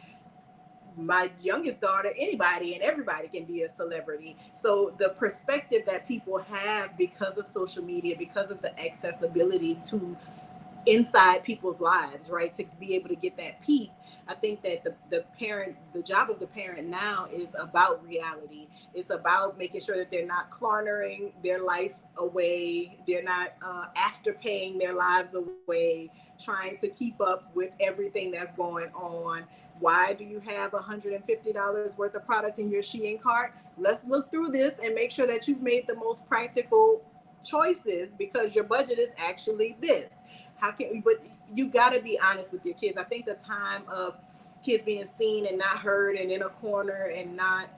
My youngest daughter, anybody and everybody can be a celebrity. So the perspective that people have because of social media, because of the accessibility to inside people's lives, right? To be able to get that peek. I think that the job of the parent now is about reality. It's about making sure that they're not clarnering their life away. They're not afterpaying their lives away, trying to keep up with everything that's going on. Why do you have $150 worth of product in your Shein cart? Let's look through this and make sure that you've made the most practical choices, because your budget is actually this. How can, but you got to be honest with your kids. I think the time of kids being seen and not heard and in a corner and not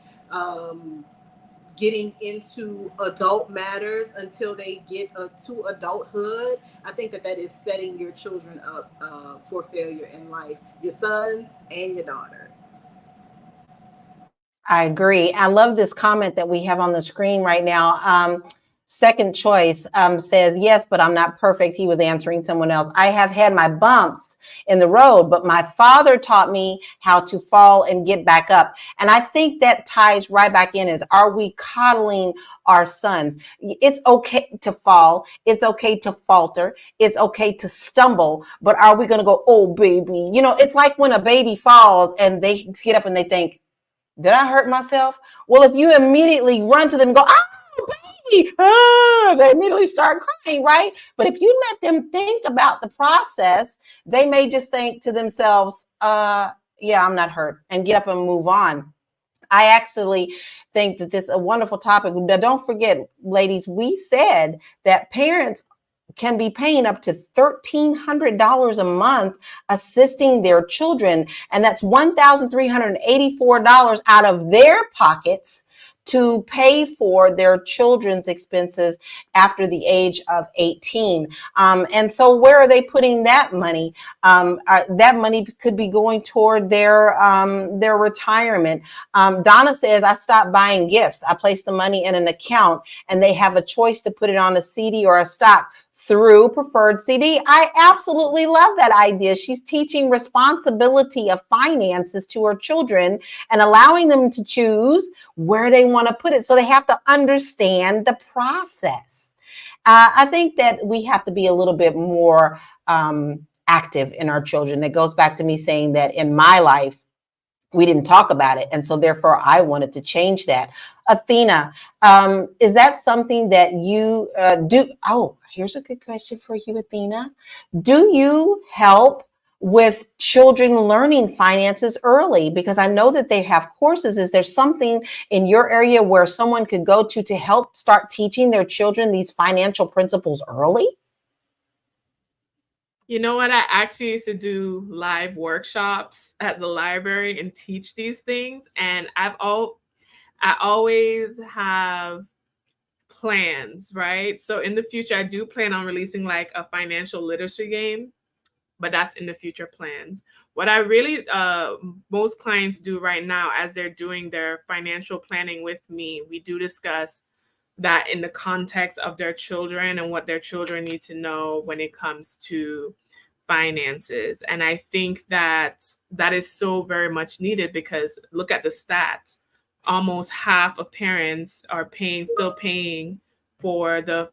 getting into adult matters until they get to adulthood, I think that is setting your children up for failure in life, your sons and your daughters. I agree. I love this comment that we have on the screen right now. Second choice says, yes, but I'm not perfect. He was answering someone else. I have had my bumps in the road, but my father taught me how to fall and get back up. And I think that ties right back in is, are we coddling our sons? It's okay to fall. It's okay to falter. It's okay to stumble. But are we going to go, oh, baby? You know, it's like when a baby falls and they get up and they think, did I hurt myself? Well, if you immediately run to them and go, oh, baby, they immediately start crying, right? But if you let them think about the process, they may just think to themselves, yeah, I'm not hurt, and get up and move on. I actually think that this is a wonderful topic. Now, don't forget, ladies, we said that parents can be paying up to $1,300 a month assisting their children. And that's $1,384 out of their pockets to pay for their children's expenses after the age of 18. And so where are they putting that money? That money could be going toward their retirement. Donna says, I stopped buying gifts. I place the money in an account and they have a choice to put it on a CD or a stock through preferred CD. I absolutely love that idea. She's teaching responsibility of finances to her children and allowing them to choose where they want to put it. So they have to understand the process. I think that we have to be a little bit more active in our children. That goes back to me saying that in my life, we didn't talk about it. And so therefore I wanted to change that. Athena, is that something that you do? Oh, here's a good question for you, Athena. Do you help with children learning finances early? Because I know that they have courses. Is there something in your area where someone could go to help start teaching their children these financial principles early? You know what? I actually used to do live workshops at the library and teach these things. And I always have plans, right? So in the future, I do plan on releasing like a financial literacy game, but that's in the future plans. What I really, most clients do right now as they're doing their financial planning with me, we do discuss that in the context of their children and what their children need to know when it comes to finances. And I think that that is so very much needed, because look at the stats. Almost half of parents are still paying for the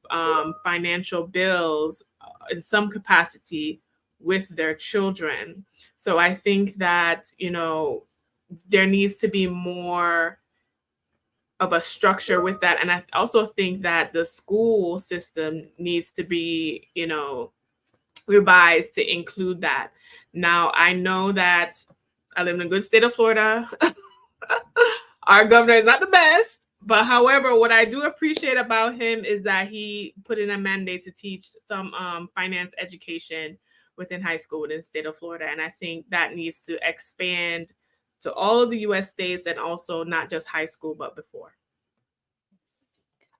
financial bills in some capacity with their children. So I think that, you know, there needs to be more of a structure with that. And I also think that the school system needs to be, you know, revised to include that. Now, I know that I live in a good state of Florida. Our governor is not the best, but however, what I do appreciate about him is that he put in a mandate to teach some finance education within high school within the state of Florida. And I think that needs to expand to all of the US states, and also not just high school, but before.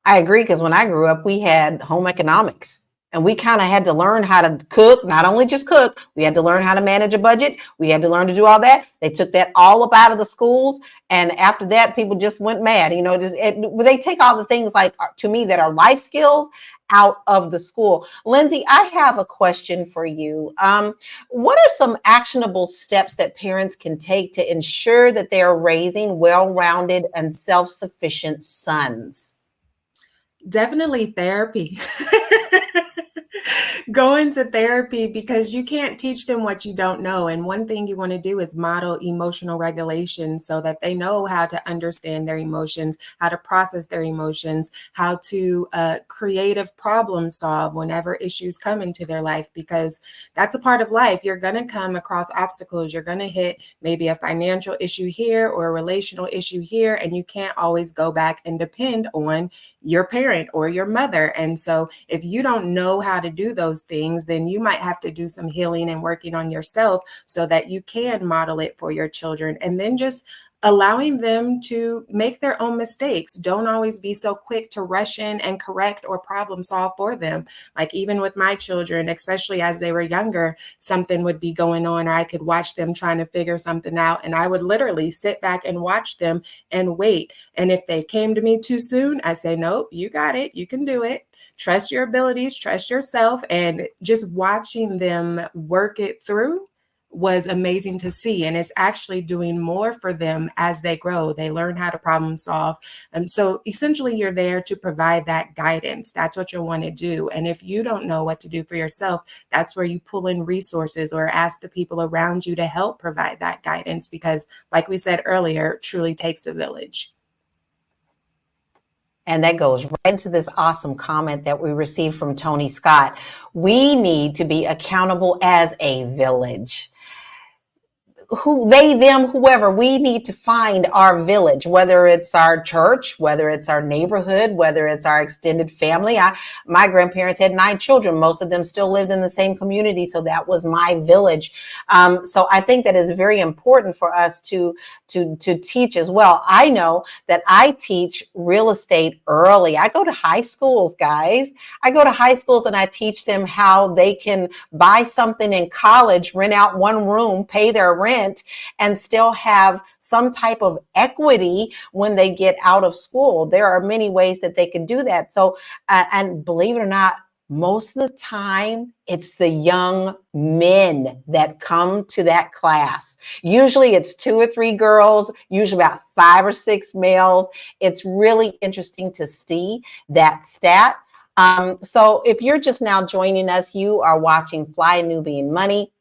I agree, because when I grew up, we had home economics. And we kind of had to learn how to cook, not only just cook, we had to learn how to manage a budget. We had to learn to do all that. They took that all up out of the schools. And after that, people just went mad. You know, they take all the things like, to me, that are life skills out of the school. Lindsay, I have a question for you. What are some actionable steps that parents can take to ensure that they are raising well-rounded and self-sufficient sons? Definitely therapy. going to therapy because you can't teach them what you don't know. And one thing you want to do is model emotional regulation so that they know how to understand their emotions, how to process their emotions, how to creative problem solve whenever issues come into their life, because that's a part of life. You're going to come across obstacles. You're going to hit maybe a financial issue here or a relational issue here, and you can't always go back and depend on your parent or your mother. And so if you don't know how to do those things, then you might have to do some healing and working on yourself so that you can model it for your children. And then just allowing them to make their own mistakes. Don't always be so quick to rush in and correct or problem solve for them. Like even with my children, especially as they were younger, something would be going on, or I could watch them trying to figure something out. And I would literally sit back and watch them and wait. And if they came to me too soon, I say, nope, you got it. You can do it. Trust your abilities, trust yourself. And just watching them work it through was amazing to see. And it's actually doing more for them as they grow. They learn how to problem solve. And so essentially you're there to provide that guidance. That's what you'll want to do. And if you don't know what to do for yourself, that's where you pull in resources or ask the people around you to help provide that guidance. Because like we said earlier, it truly takes a village. And that goes right into this awesome comment that we received from Tony Scott. We need to be accountable as a village. Who they, them, whoever, we need to find our village, whether it's our church, whether it's our neighborhood, whether it's our extended family. My grandparents had 9 children. Most of them still lived in the same community. So that was my village. So I think that is very important for us to teach as well. I know that I teach real estate early. I go to high schools, guys. I go to high schools and I teach them how they can buy something in college, rent out one room, pay their rent, and still have some type of equity when they get out of school. There are many ways that they can do that. So, and believe it or not, most of the time, it's the young men that come to that class. Usually it's 2 or 3 girls, usually about 5 or 6 males. It's really interesting to see that stat. So if you're just now joining us, you are watching Fly Nubian Money.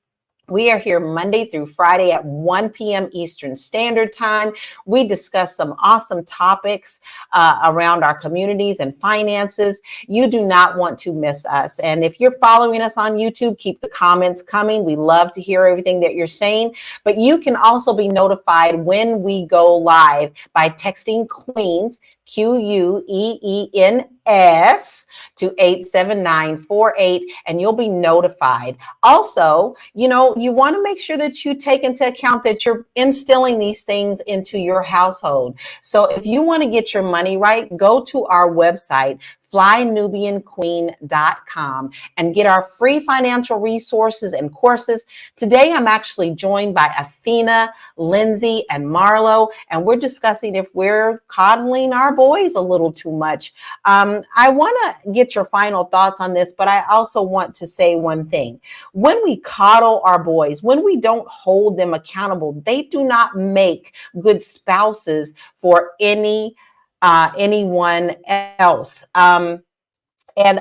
We are here Monday through Friday at 1 p.m. Eastern Standard Time. We discuss some awesome topics around our communities and finances. You do not want to miss us. And if you're following us on YouTube, keep the comments coming. We love to hear everything that you're saying. But you can also be notified when we go live by texting Queens, QUEENS, to 87948, and you'll be notified. Also, you want to make sure that you take into account that you're instilling these things into your household. So if you want to get your money right, go to our website, flynubianqueen.com, and get our free financial resources and courses. Today, I'm actually joined by Athena, Lindsay, and Marlo, and we're discussing if we're coddling our boys a little too much. I want to get your final thoughts on this, but I also want to say one thing. When we coddle our boys, when we don't hold them accountable, they do not make good spouses for anyone else. And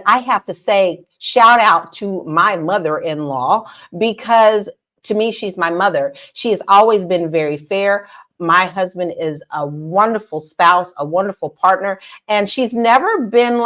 I have to say, shout out to my mother-in-law, because to me, she's my mother. She has always been very fair. My husband is a wonderful spouse, a wonderful partner, and she's never been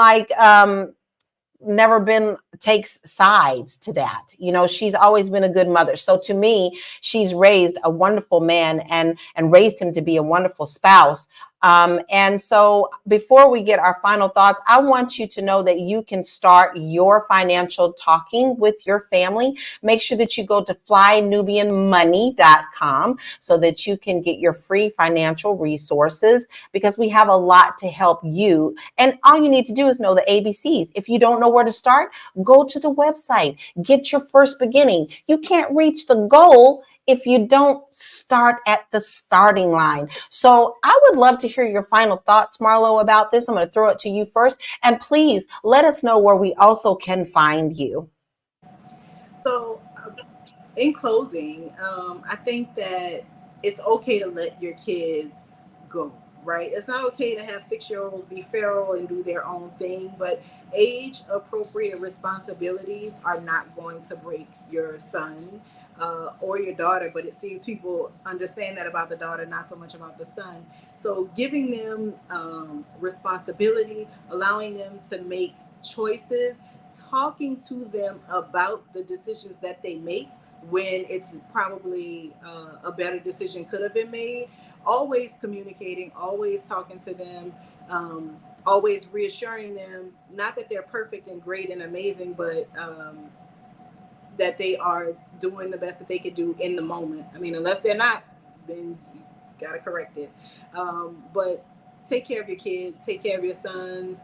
takes sides to that. She's always been a good mother. So to me, she's raised a wonderful man and raised him to be a wonderful spouse. And so before we get our final thoughts, I want you to know that you can start your financial talking with your family. Make sure that you go to flynubianmoney.com so that you can get your free financial resources, because we have a lot to help you. And all you need to do is know the ABCs. If you don't know where to start, go to the website, get your first beginning. You can't reach the goal if you don't start at the starting line. So I would love to hear your final thoughts, Marlo, about this. I'm going to throw it to you first. And please let us know where we also can find you. So in closing, I think that it's okay to let your kids go. right? It's not okay to have 6-year-olds be feral and do their own thing, but age appropriate responsibilities are not going to break your son or your daughter. But it seems people understand that about the daughter, not so much about the son. So giving them responsibility, allowing them to make choices, talking to them about the decisions that they make when it's probably a better decision could have been made, always communicating, always talking to them, always reassuring them, not that they're perfect and great and amazing, but that they are doing the best that they could do in the moment. I mean, unless they're not, then you got to correct it. But take care of your kids, take care of your sons,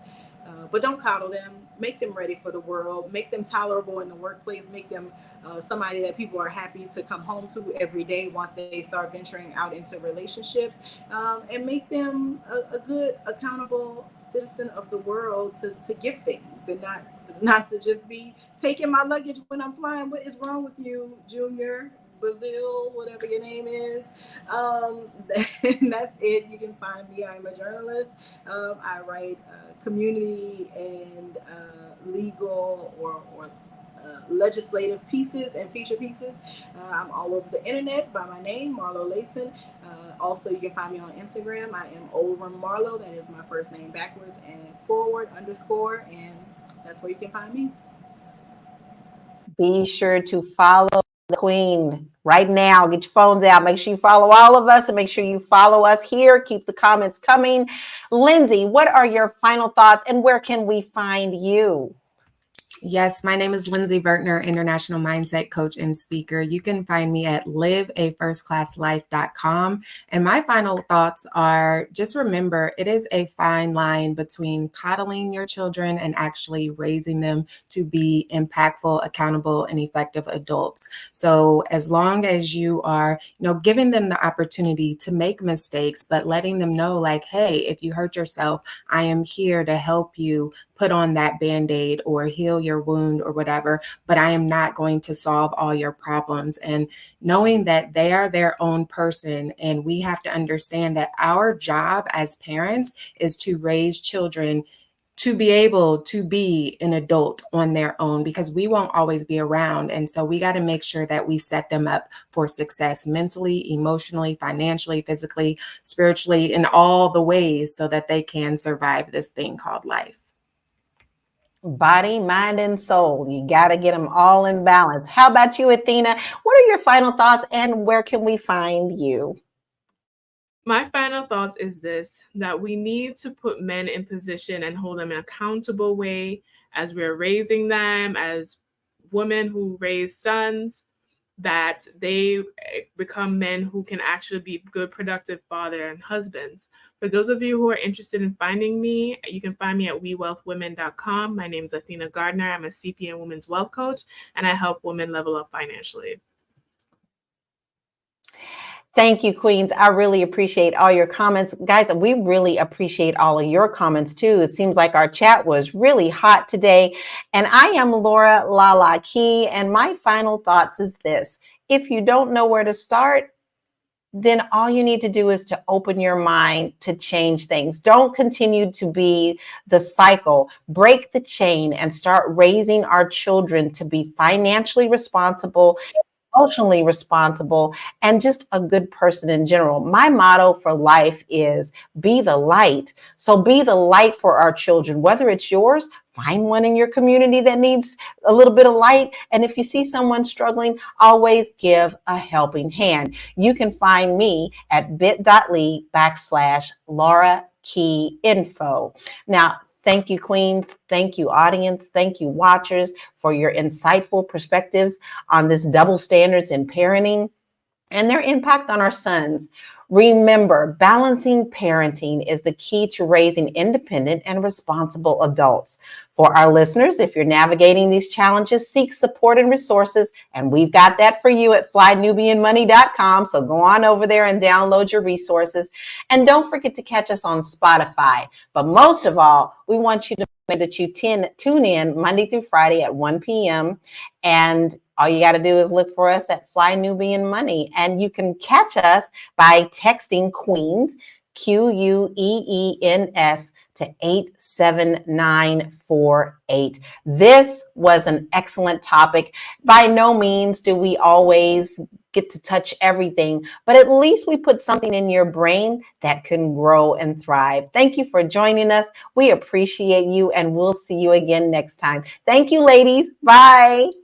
but don't coddle them. Make them ready for the world. Make them tolerable in the workplace. Make them somebody that people are happy to come home to every day once they start venturing out into relationships, and make them a good, accountable citizen of the world to give things and not to just be taking my luggage when I'm flying. What is wrong with you, Junior? Brazil, whatever your name is. That's it. You can find me. I'm a journalist. I write community and legal or legislative pieces and feature pieces. I'm all over the internet by my name, Marlo Layson. Also, you can find me on Instagram. I am over Marlo. That is my first name backwards and forward _ and that's where you can find me. Be sure to follow the Queen right now. Get your phones out. Make sure you follow all of us and make sure you follow us here. Keep the comments coming. Lindsay, what are your final thoughts and where can we find you? Yes, my name is Lindsay Vertner, international mindset coach and speaker. You can find me at liveafirstclasslife.com. And my final thoughts are just remember, it is a fine line between coddling your children and actually raising them to be impactful, accountable, and effective adults. So as long as you are, giving them the opportunity to make mistakes, but letting them know like, hey, if you hurt yourself, I am here to help you put on that Band-Aid or heal your wound or whatever, but I am not going to solve all your problems. And knowing that they are their own person, and we have to understand that our job as parents is to raise children to be able to be an adult on their own, because we won't always be around. And so we got to make sure that we set them up for success mentally, emotionally, financially, physically, spiritually, in all the ways so that they can survive this thing called life. Body, mind, and soul. You got to get them all in balance. How about you, Athena? What are your final thoughts and where can we find you? My final thoughts is this, that we need to put men in position and hold them in an accountable way as we're raising them, as women who raise sons, that they become men who can actually be good, productive father and husbands. For those of you who are interested in finding me, you can find me at wewealthwomen.com. My name is Athena Gardner. I'm a CP and women's wealth coach, and I help women level up financially. Thank you, Queens. I really appreciate all your comments. Guys, we really appreciate all of your comments too. It seems like our chat was really hot today. And I am Laura Lala Key. And my final thoughts is this. If you don't know where to start, then all you need to do is to open your mind to change things. Don't continue to be the cycle. Break the chain and start raising our children to be financially responsible, emotionally responsible, and just a good person in general. My motto for life is be the light. So be the light for our children, whether it's yours, find one in your community that needs a little bit of light. And if you see someone struggling, always give a helping hand. You can find me at bit.ly/Laura Key Info. Now, thank you, Queens. Thank you, audience. Thank you, watchers, for your insightful perspectives on this double standards in parenting and their impact on our sons. Remember, balancing parenting is the key to raising independent and responsible adults. For our listeners, if you're navigating these challenges, seek support and resources, and we've got that for you at flynubianmoney.com. So go on over there and download your resources. And don't forget to catch us on Spotify. But most of all, we want you to make that you tune in Monday through Friday at 1 p.m. And all you got to do is look for us at Fly Nubian Money. And you can catch us by texting Queens QUEENS to 87948. This was an excellent topic. By no means do we always get to touch everything, but at least we put something in your brain that can grow and thrive. Thank you for joining us. We appreciate you, and we'll see you again next time. Thank you, ladies. Bye.